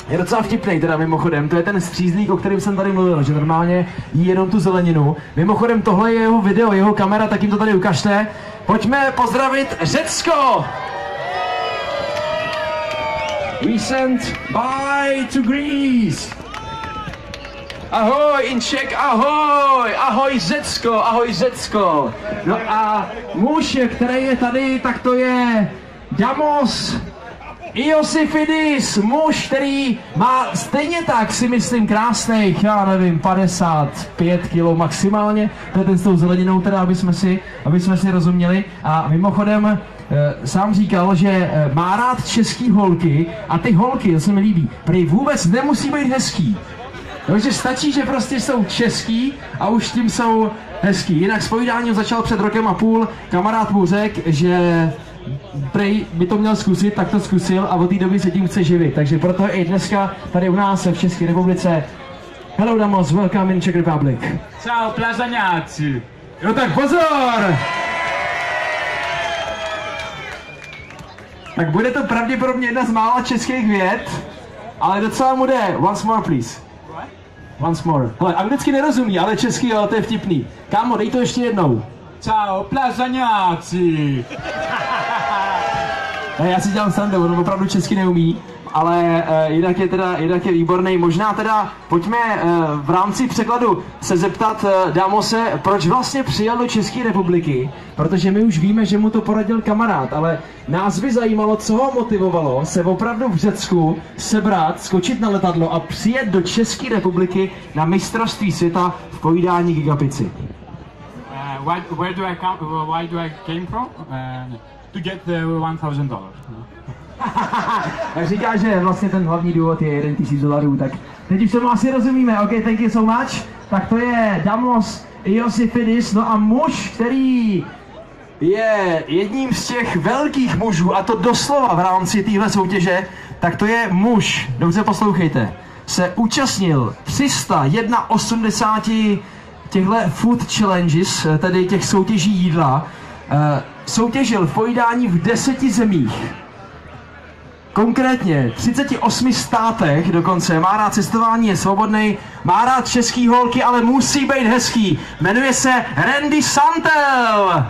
Je docela vtipný teda mimochodem, to je ten střízlík, o kterém jsem tady mluvil, že normálně jí jenom tu zeleninu. Mimochodem tohle je jeho video, jeho kamera, tak jim to tady ukažte. Pojďme pozdravit Řecko! We sent bye to Greece! Ahoj in Czech, ahoj! Ahoj Řecko, ahoj Řecko! No a muž, který je tady, tak to je Damos Iosifidis, muž, který má stejně tak, si myslím, krásných, já nevím, 55 kg maximálně, to je ten s tou zeleninou teda, aby jsme si rozuměli. A mimochodem sám říkal, že má rád český holky a ty holky, to se mi líbí, prý vůbec nemusí být hezký. Takže stačí, že prostě jsou český a už tím jsou hezký. Jinak s povídáním začal před rokem a půl, kamarád mu řekl, že prej by to měl zkusit, tak to zkusil a od té doby se tím chce živit. Takže proto i dneska tady u nás v České republice. Hello Damos, welcome in Czech Republic. Ciao plazaňáci. Jo tak pozor! Tak bude to pravděpodobně jedna z mála českých vět, ale docela mu jde. Once more please. Once more. Hele, anglicky nerozumí, ale český jo, to je vtipný. Kámo, dej to ještě jednou. Ciao plazaňáci. Ne, já si dělám srandu, on opravdu česky neumí, ale jinak je výborný. Možná teda pojďme v rámci překladu se zeptat Damose, proč vlastně přijel do České republiky, protože my už víme, že mu to poradil kamarád, ale nás by zajímalo, co ho motivovalo se opravdu v Řecku sebrat, skočit na letadlo a přijet do České republiky na mistrovství světa v pojídání gigapici. Why do I came from? To get the $1,000. Tak říká, že vlastně ten hlavní důvod je $1,000, tak teď už tomu asi rozumíme, ok, thank you so much. Tak to je Damos Iosifidis, no a muž, který je jedním z těch velkých mužů, a to doslova v rámci téhle soutěže, tak to je muž, dobře poslouchejte, se účastnil 381 těchto food challenges, tedy těch soutěží jídla, soutěžil v pojídání v 10 zemích. Konkrétně 38 státech dokonce, má rád cestování, je svobodný, má rád český holky, ale musí být hezký. Jmenuje se Randy Santel.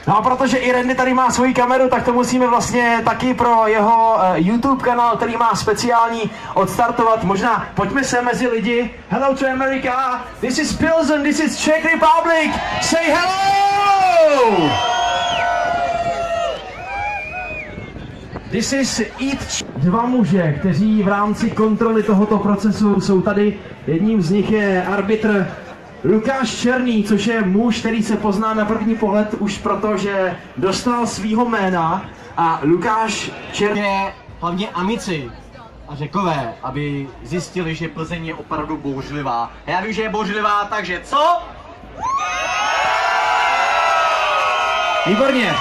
No a protože i Randy tady má svoji kameru, tak to musíme vlastně taky pro jeho YouTube kanál, který má speciální, odstartovat. Možná pojďme se mezi lidi. Hello to America, this is Pilsen, this is Czech Republic, say hello! This is Eat. Dva muže, kteří v rámci kontroly tohoto procesu jsou tady. Jedním z nich je arbitr Lukáš Černý, což je muž, který se pozná na první pohled už proto, že dostal svýho jména. A Lukáš Černý je hlavně amici a Řekové, aby zjistili, že Plzeň je opravdu bouřlivá. A já vím, že je bouřlivá, takže co? Výborně.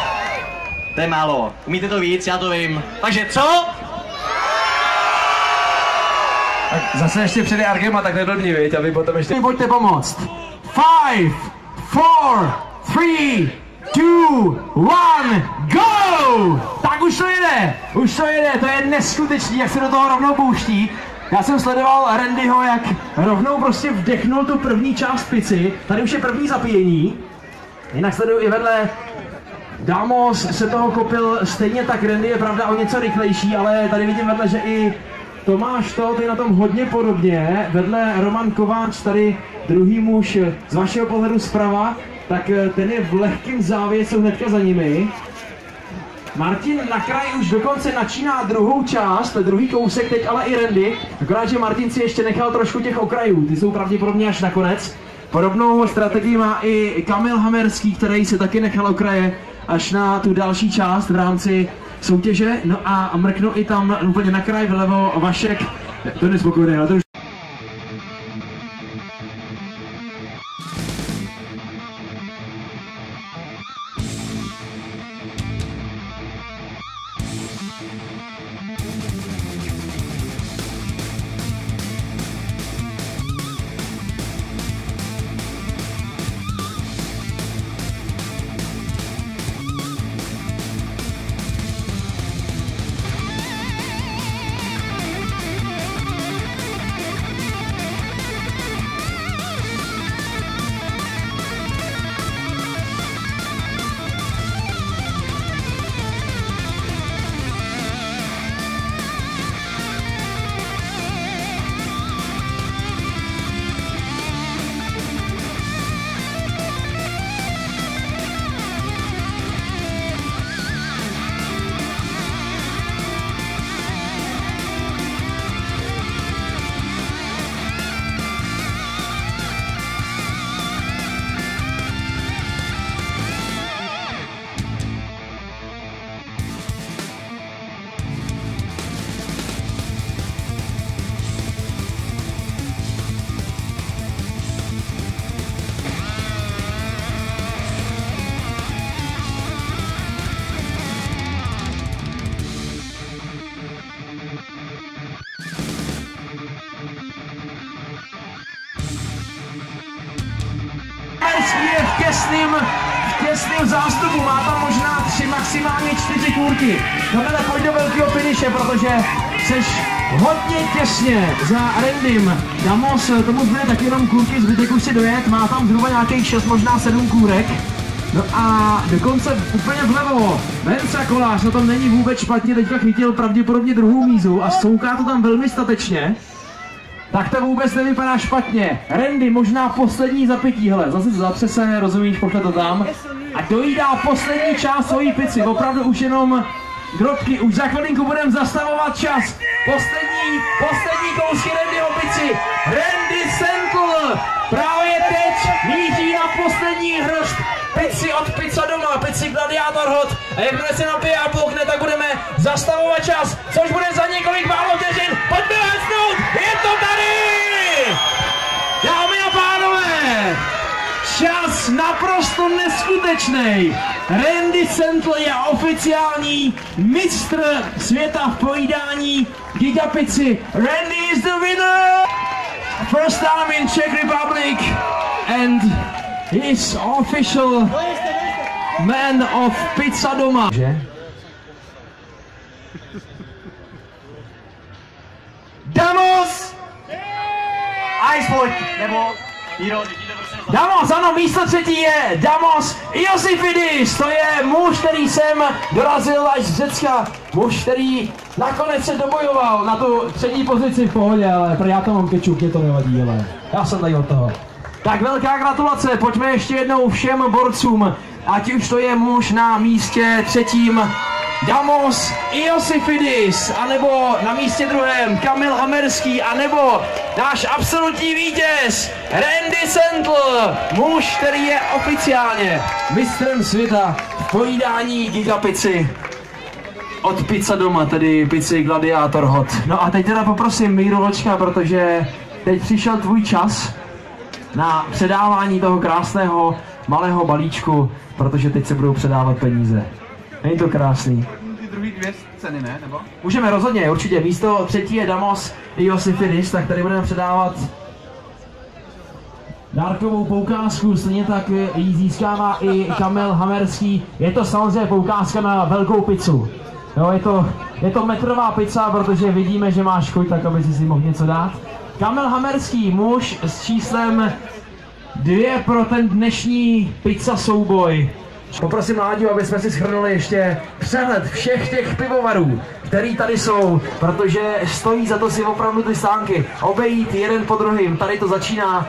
To je málo. Umíte to víc, já to vím. Takže co? Tak zase ještě přijde Argema, tak neblbni, viď, aby potom ještě... Pojďte pomoct. 5, 4, 3, 2, 1, go! Tak už to jede, to je neskutečný, jak se do toho rovnou pouští. Já jsem sledoval Randyho, jak rovnou prostě vdechnul tu první část pici. Tady už je první zapíjení. Jinak sleduju i vedle Damos se toho kopil stejně tak. Randy je pravda o něco rychlejší, ale tady vidím vedle, že i Tomáš to je na tom hodně podobně. Vedle Roman Kováč, tady druhý muž z vašeho pohledu zprava, tak ten je v lehkém závěsu hnedka za nimi. Martin na kraji už dokonce načíná druhou část, druhý kousek, teď ale i Randy. Akorát, že Martin si ještě nechal trošku těch okrajů, ty jsou pravděpodobně až nakonec. Podobnou strategii má i Kamil Hamerský, který si taky nechal okraje až na tu další část v rámci soutěže. No a mrknu i tam úplně na kraj vlevo Vašek, to nespokojený, ale to už... těsným zástupu, má tam možná 3, maximálně 4 kůrky. Kamile, pojď do velkého finiše, protože seš hodně těsně za Randym. Damos, tomu zbyde taky jenom kůrky, zbytek už si dojet, má tam zhruba nějakých 6, možná 7 kůrek. No a dokonce úplně vlevo, Mensa Kolář, na tom není vůbec špatně, teďka chytil pravděpodobně druhou mízu a souká to tam velmi statečně. Tak to vůbec nevypadá špatně. Randy možná poslední zapití, hele, zase zatře se, rozumíš, pošle to tam. A dojídá poslední část svojí pici, opravdu už jenom drobky, už za chvilinku budeme zastavovat čas. Poslední kousky Randyho pici. Randy Sentl právě teď míří na poslední hrst pici od Pizza Doma, pici Gladiator Hot. A jakmile se napije a poukne, tak budeme zastavovat čas, což bude za několik málo vteřin. Pojďme hesnout, je to tady! Dámy a pánové, čas naprosto neskutečný. Randy Sentl je oficiální mistr světa v pojídání gigapici. Randy is the winner! First time in Czech Republic and his official man of Pizza Doma. Damos! Ice Point, nebo Hero, Damos, ano, místo třetí je Damos Iosifidis, to je muž, který sem dorazil až z Řecka, muž, který nakonec se dobojoval na tu třetí pozici v pohodě, ale já to mám kečup, mě to nevadí, ale já jsem tady od toho. Tak velká gratulace, pojďme ještě jednou všem borcům, ať už to je muž na místě třetím Damos Iosifidis, anebo na místě druhém Kamil Hamerský, anebo náš absolutní vítěz Randy Sentl, muž, který je oficiálně mistrem světa v pojídání gigapici od Pizza Doma, tedy pici Gladiator Hot. No a teď teda poprosím Míru Vlčka, protože teď přišel tvůj čas na předávání toho krásného malého balíčku, protože teď se budou předávat peníze. Není to krásný? Ty druhý dvě ceny, ne? Nebo? Můžeme rozhodně, určitě. Místo třetí je Damos Iosifidis, tak tady budeme předávat dárkovou poukázku, stejně tak ji získává i Kamil Hamerský. Je to samozřejmě poukázka na velkou pizzu. Jo, je to metrová pizza, protože vidíme, že máš chuť, tak aby si mohl něco dát. Kamil Hamerský, muž s číslem 2 pro ten dnešní pizza souboj. Poprosím Láďu, aby jsme si shrnuli ještě přehled všech těch pivovarů, který tady jsou, protože stojí za to si opravdu ty stánky obejít jeden po druhým. Tady to začíná